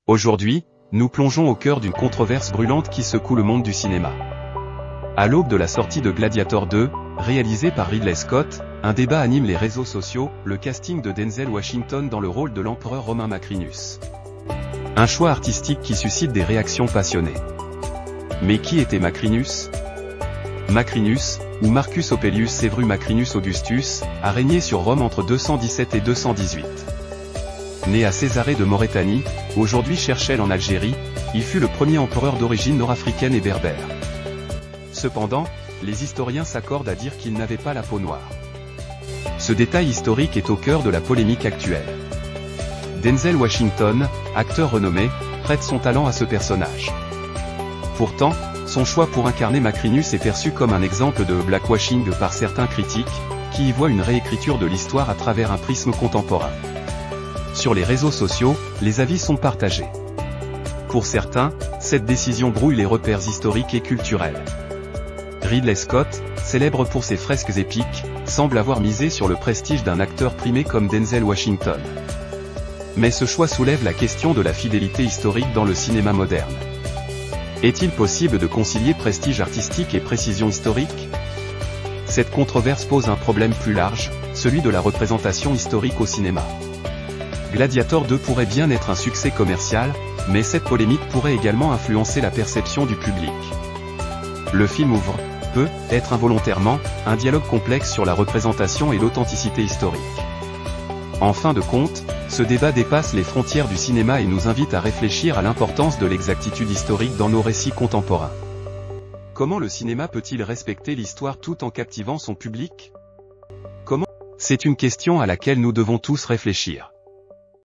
Aujourd'hui, nous plongeons au cœur d'une controverse brûlante qui secoue le monde du cinéma. À l'aube de la sortie de Gladiator 2, réalisé par Ridley Scott, un débat anime les réseaux sociaux, le casting de Denzel Washington dans le rôle de l'empereur romain Macrinus. Un choix artistique qui suscite des réactions passionnées. Mais qui était Macrinus ? Macrinus, ou Marcus Opellius Severus Macrinus Augustus, a régné sur Rome entre 217 et 218. Né à Césarée de Maurétanie, aujourd'hui Cherchel en Algérie, il fut le premier empereur d'origine nord-africaine et berbère. Cependant, les historiens s'accordent à dire qu'il n'avait pas la peau noire. Ce détail historique est au cœur de la polémique actuelle. Denzel Washington, acteur renommé, prête son talent à ce personnage. Pourtant, son choix pour incarner Macrinus est perçu comme un exemple de blackwashing par certains critiques, qui y voient une réécriture de l'histoire à travers un prisme contemporain. Sur les réseaux sociaux, les avis sont partagés. Pour certains, cette décision brouille les repères historiques et culturels. Ridley Scott, célèbre pour ses fresques épiques, semble avoir misé sur le prestige d'un acteur primé comme Denzel Washington. Mais ce choix soulève la question de la fidélité historique dans le cinéma moderne. Est-il possible de concilier prestige artistique et précision historique ? Cette controverse pose un problème plus large, celui de la représentation historique au cinéma. Gladiator 2 pourrait bien être un succès commercial, mais cette polémique pourrait également influencer la perception du public. Le film ouvre, peut-être involontairement, un dialogue complexe sur la représentation et l'authenticité historique. En fin de compte, ce débat dépasse les frontières du cinéma et nous invite à réfléchir à l'importance de l'exactitude historique dans nos récits contemporains. Comment le cinéma peut-il respecter l'histoire tout en captivant son public ? C'est une question à laquelle nous devons tous réfléchir.